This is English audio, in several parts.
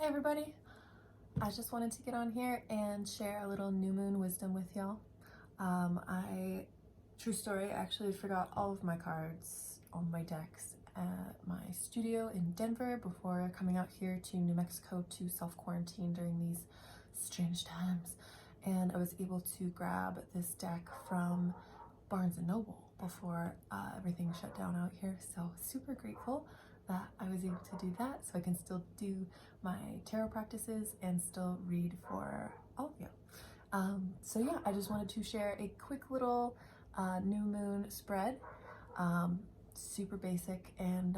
Hey everybody, I just wanted to get on here and share a little new moon wisdom with y'all. True story, I actually forgot all of my cards on my decks at my studio in Denver before coming out here to New Mexico to self-quarantine during these strange times. And I was able to grab this deck from Barnes & Noble before everything shut down out here. So super grateful that I was able to do that so I can still do my tarot practices and still read for all of you. So yeah, I just wanted to share a quick little new moon spread. Super basic, and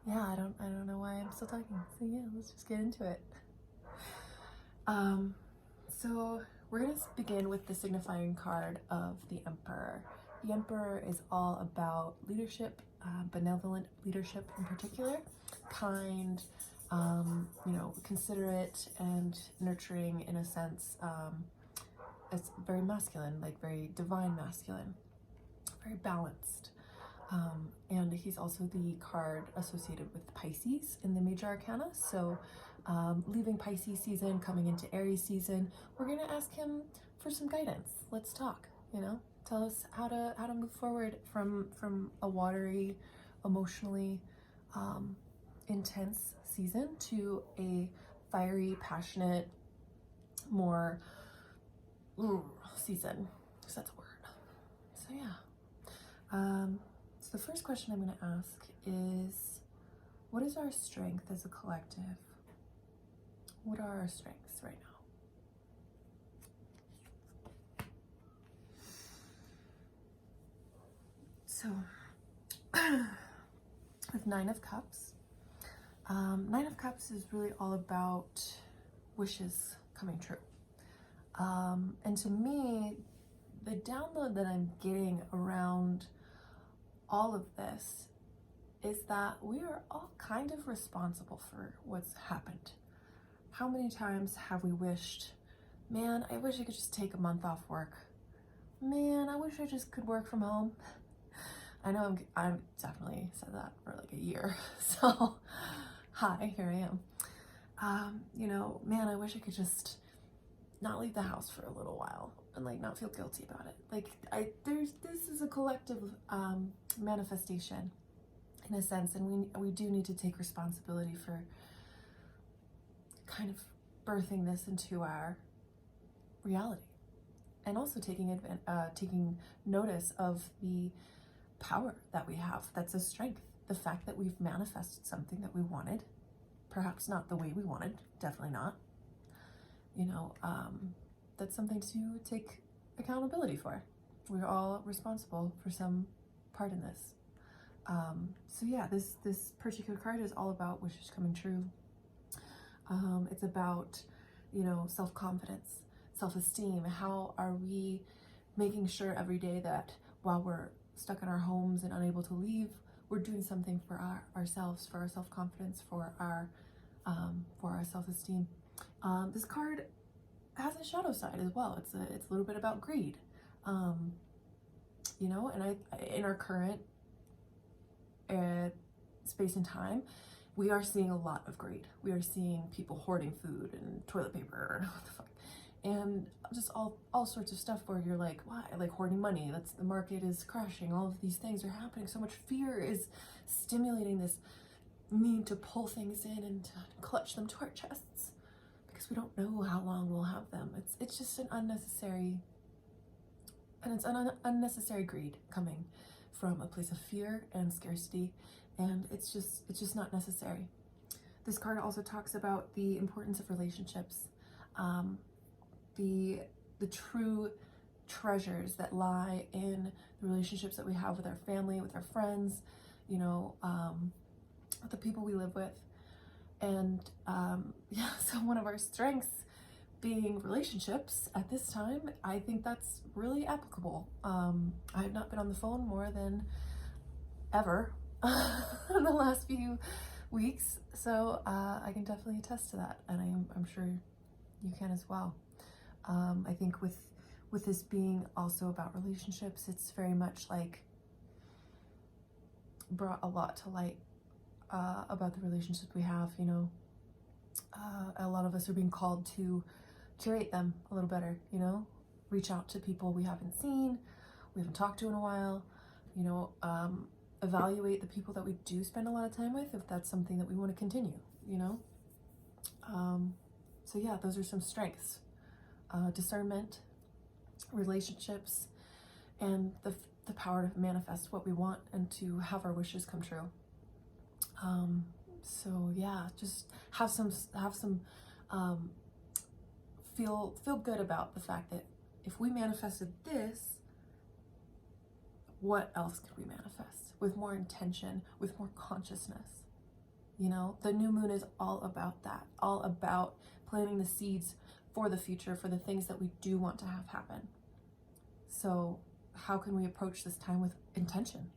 yeah, I don't know why I'm still talking. So yeah, let's just get into it. So we're gonna begin with the signifying card of the Emperor. The Emperor is all about leadership, benevolent leadership in particular, kind, considerate and nurturing in a sense. It's very masculine, like very divine masculine, very balanced. And he's also the card associated with Pisces in the major arcana. So leaving Pisces season, coming into Aries season, we're gonna ask him for some guidance. Let's talk, tell us how to move forward from a watery, emotionally intense season to a fiery, passionate, more season, if that's a word. So yeah. So the first question I'm going to ask is, what is our strength as a collective? What are our strengths right now? So, with Nine of Cups, Nine of Cups is really all about wishes coming true. And to me, the download that I'm getting around all of this is that we are all kind of responsible for what's happened. How many times have we wished, man, I wish I could just take a month off work. Man, I wish I just could work from home. I know I've definitely said that for like a year. So, hi, here I am. Man, I wish I could just not leave the house for a little while and like not feel guilty about it. Like this is a collective manifestation in a sense, and we do need to take responsibility for kind of birthing this into our reality, and also taking notice of the power that we have. That's a strength. The fact that we've manifested something that we wanted, perhaps not the way we wanted, definitely not. That's something to take accountability for. We're all responsible for some part in this. So yeah, this particular card is all about wishes coming true. It's about, self-confidence, self-esteem. How are we making sure every day that while we're stuck in our homes and unable to leave, we're doing something for ourselves, for our self-confidence, for our self-esteem. This card has a shadow side as well. It's a little bit about greed, and in our current space and time, we are seeing a lot of greed. We are seeing people hoarding food and toilet paper and what the fuck, and just all sorts of stuff where you're like, why? Like hoarding money. The market is crashing. All of these things are happening. So much fear is stimulating this need to pull things in and to clutch them to our chests, because we don't know how long we'll have them. It's just an unnecessary, and it's an unnecessary greed coming from a place of fear and scarcity, and it's just not necessary. This card also talks about the importance of relationships, the true treasures that lie in the relationships that we have with our family, with our friends, with the people we live with. And so one of our strengths being relationships at this time, I think that's really applicable. I have not been on the phone more than ever in the last few weeks, so I can definitely attest to that, and I'm sure you can as well. I think with this being also about relationships, it's very much like brought a lot to light about the relationships we have, A lot of us are being called to curate them a little better, you know, reach out to people we haven't seen, we haven't talked to in a while, you know, evaluate the people that we do spend a lot of time with, if that's something that we want to continue, you know. So yeah, those are some strengths. Discernment, relationships, and the power to manifest what we want and to have our wishes come true. So yeah, just have some feel good about the fact that if we manifested this, what else could we manifest with more intention, with more consciousness? You know, the new moon is all about that, all about planting the seeds for the future, for the things that we do want to have happen. So how can we approach this time with intention?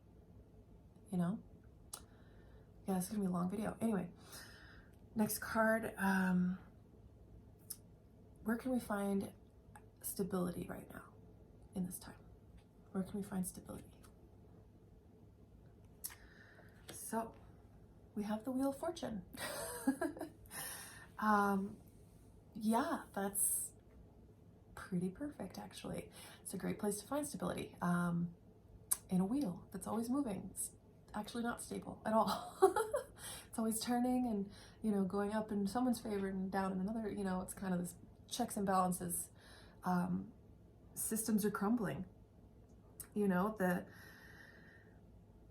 You know? Yeah, it's gonna be a long video. Anyway, next card. Where can we find stability right now in this time? Where can we find stability? So we have the Wheel of Fortune. Yeah, that's pretty perfect, actually. It's a great place to find stability. In a wheel that's always moving. It's actually not stable at all. It's always turning and, you know, going up in someone's favor and down in another, you know, it's kind of this checks and balances. Systems are crumbling. You know, the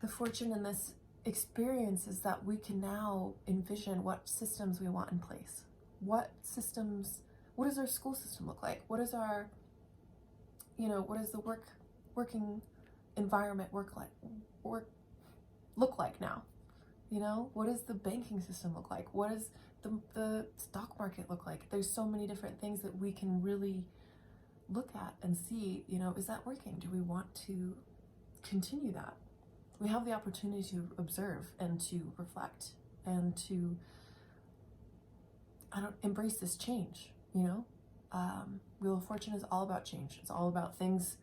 fortune in this experience is that we can now envision what systems we want in place. What does our school system look like? What is our, you know, what does the working environment look like now? You know, what does the banking system look like? What does the stock market look like? There's so many different things that we can really look at and see, you know, is that working? Do we want to continue that? We have the opportunity to observe and to reflect and to embrace this change, you know? Wheel of Fortune is all about change. It's all about things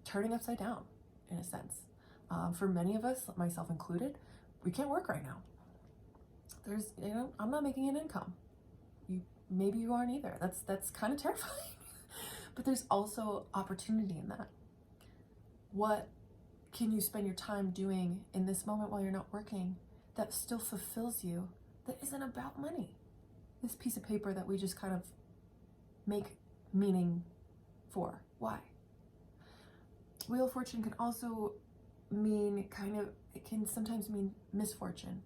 turning upside down, in a sense. For many of us, myself included, we can't work right now. There's, you know, I'm not making an income. Maybe you aren't either. That's kind of terrifying. But there's also opportunity in that. What can you spend your time doing in this moment while you're not working that still fulfills you, that isn't about money? This piece of paper that we just kind of make meaning for. Why? Wheel of Fortune can also mean it can sometimes mean misfortune.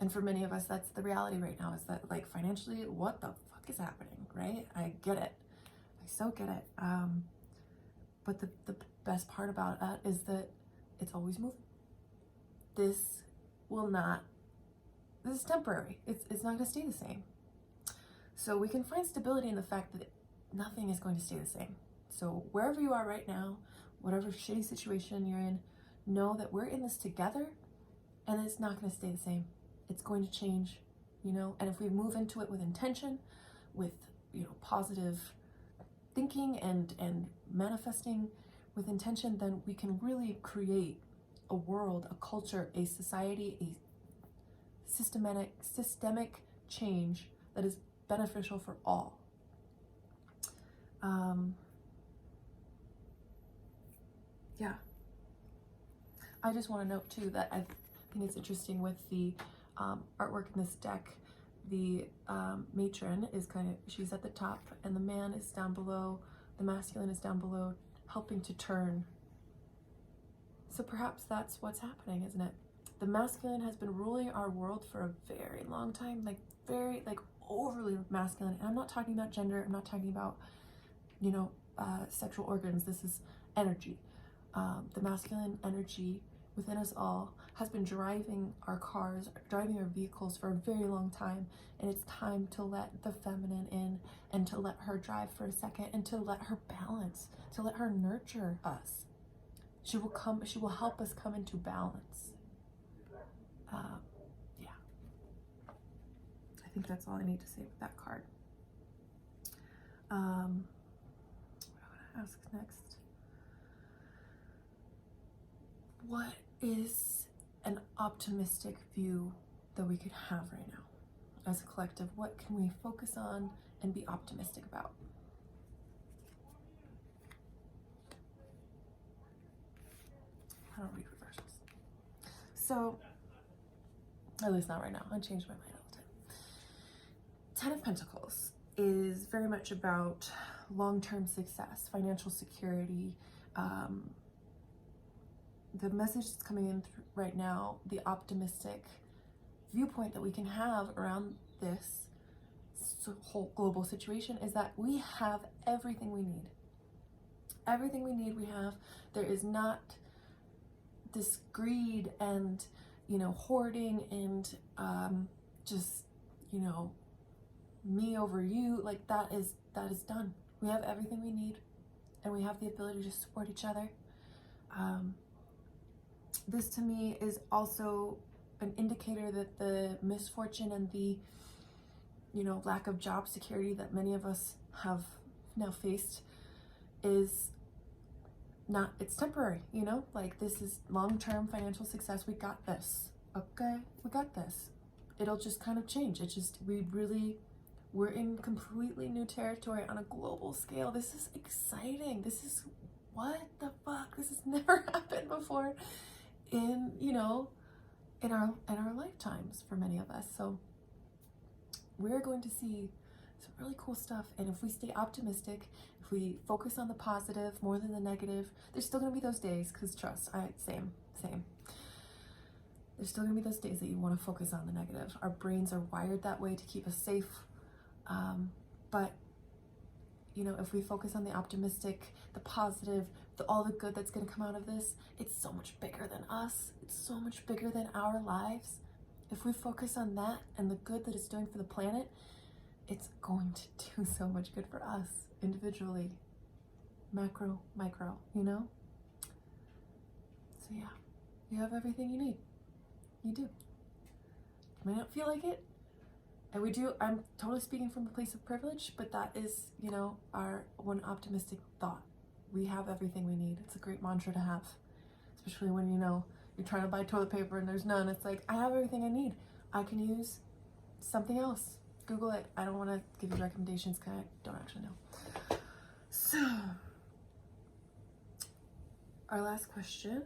And for many of us, that's the reality right now, is that, like, financially, what the fuck is happening, right? I get it. I so get it. But the best part about that is that it's always moving. This is temporary. It's not gonna stay the same. So we can find stability in the fact that nothing is going to stay the same. So wherever you are right now, whatever shitty situation you're in, know that we're in this together, and it's not gonna stay the same. It's going to change, you know? And if we move into it with intention, with, you know, positive thinking and manifesting with intention, then we can really create a world, a culture, a society, a systemic change that is beneficial for all. Yeah. I just want to note too that I think it's interesting with the artwork in this deck. The matron is she's at the top, and the man is down below. The masculine is down below, helping to turn. So perhaps that's what's happening, isn't it? The masculine has been ruling our world for a very long time, very overly masculine. And I'm not talking about gender. I'm not talking about, you know, sexual organs. This is energy. The masculine energy within us all has been driving our cars, driving our vehicles for a very long time. And it's time to let the feminine in, and to let her drive for a second, and to let her balance, to let her nurture us. She will help us come into balance. Yeah. I think that's all I need to say with that card. What am I gonna ask next? What is an optimistic view that we could have right now? as a collective, what can we focus on and be optimistic about? I don't read reversals. So, at least not right now. I change my mind all the time. 10 of Pentacles is very much about long-term success, financial security. The message that's coming in right now, the optimistic viewpoint that we can have around this whole global situation is that we have everything we need. Everything we need we have. There is not this greed and, hoarding and just, me over you. Like that is done. We have everything we need, and we have the ability to support each other. This to me is also an indicator that the misfortune and the, lack of job security that many of us have now faced is not, it's temporary, like this is long-term financial success. We got this. Okay, we got this. It'll just kind of change. It's just, we're in completely new territory on a global scale. This is exciting. This is, what the fuck? This has never happened before in, in our lifetimes for many of us. So we're going to see some really cool stuff. And if we stay optimistic, if we focus on the positive more than the negative, there's still gonna be those days, because trust, same. There's still gonna be those days that you want to focus on the negative. Our brains are wired that way to keep us safe. But if we focus on the optimistic, the positive, all the good that's going to come out of this, it's so much bigger than us. It's so much bigger than our lives. If we focus on that and the good that it's doing for the planet, it's going to do so much good for us individually, macro, micro, So yeah, you have everything you need. You do. You may not feel like it, and we do. I'm totally speaking from a place of privilege, but that is, our one optimistic thought. We have everything we need. It's a great mantra to have, especially when, you're trying to buy toilet paper and there's none. It's like, I have everything I need. I can use something else. Google it. I don't want to give you recommendations because I don't actually know. So, our last question.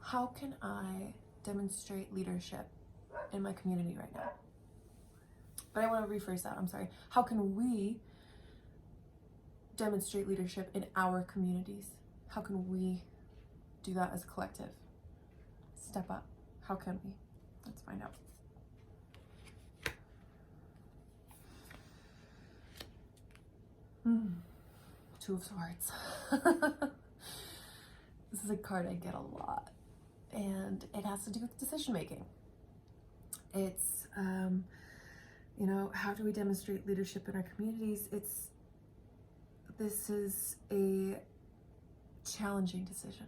How can I demonstrate leadership in my community right now? But I want to rephrase that. I'm sorry. How can we demonstrate leadership in our communities? How can we do that as a collective? Step up. How can we? Let's find out. Two of Swords. This is a card I get a lot, and it has to do with decision making. It's how do we demonstrate leadership in our communities? This is a challenging decision.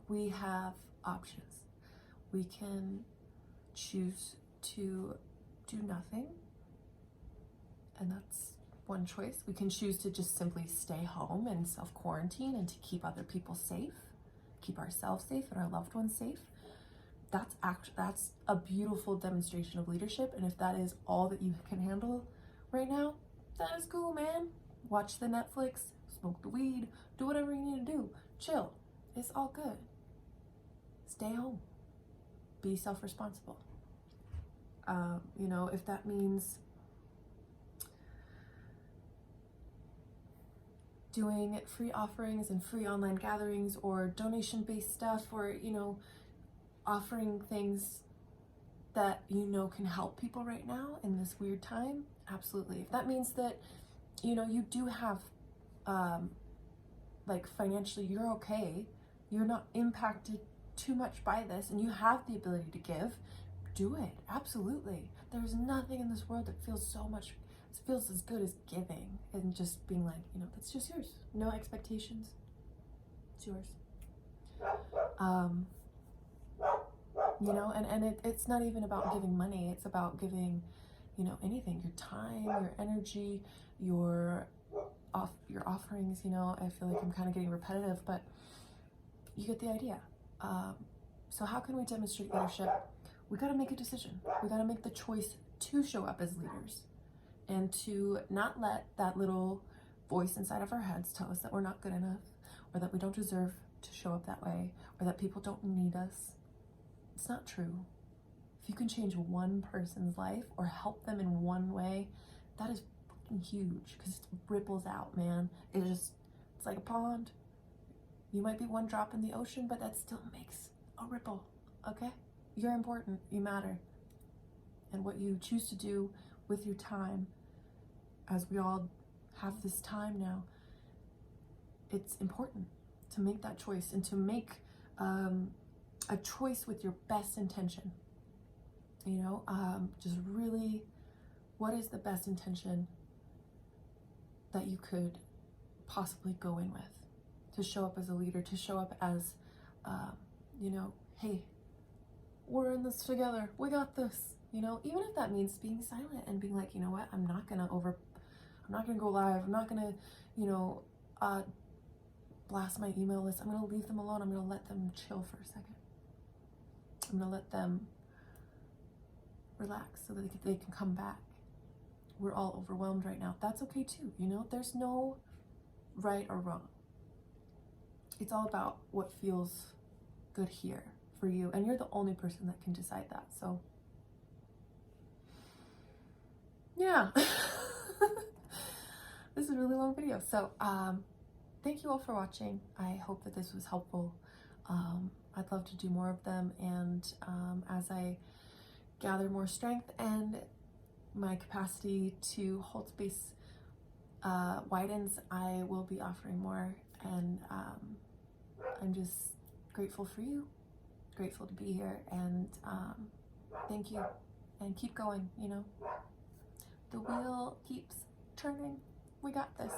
We have options. We can choose to do nothing, and that's one choice. We can choose to just simply stay home and self-quarantine and to keep other people safe, keep ourselves safe and our loved ones safe. That's a beautiful demonstration of leadership, and if that is all that you can handle right now, that is cool, man. Watch the Netflix, smoke the weed, do whatever you need to do, chill. It's all good. Stay home. Be self-responsible. If that means doing free offerings and free online gatherings or donation-based stuff, or offering things that can help people right now in this weird time, absolutely. If that means that you do have financially you're okay, you're not impacted too much by this, and you have the ability to give, do it. Absolutely. There's nothing in this world that feels as good as giving and just being like, that's just yours. No expectations. It's yours. It's not even about giving money. It's about giving, anything, your time, your energy, your offerings. I feel like I'm kind of getting repetitive, but you get the idea. So how can we demonstrate leadership? We got to make a decision. We got to make the choice to show up as leaders and to not let that little voice inside of our heads tell us that we're not good enough, or that we don't deserve to show up that way, or that people don't need us. It's not true. If you can change one person's life or help them in one way, that is fucking huge, because it ripples out, man. It's like a pond. You might be one drop in the ocean, but that still makes a ripple, okay? You're important, you matter. And what you choose to do with your time, as we all have this time now, it's important to make that choice and to make a choice with your best intention. You know, just really, what is the best intention that you could possibly go in with to show up as a leader, to show up as, you know, hey, we're in this together, we got this, you know, even if that means being silent and being like, you know what, I'm not gonna go live, I'm not gonna, you know, blast my email list, I'm gonna leave them alone, I'm gonna let them chill for a second. I'm gonna let them relax so that they can come back. We're all overwhelmed right now. That's okay too, you know, there's no right or wrong. It's all about what feels good here for you, and you're the only person that can decide that. So yeah. This is a really long video, so thank you all for watching. I hope that this was helpful. I'd love to do more of them, and as I gather more strength and my capacity to hold space widens, I will be offering more, and I'm just grateful for you, grateful to be here, and thank you, and keep going, you know, the wheel keeps turning, we got this.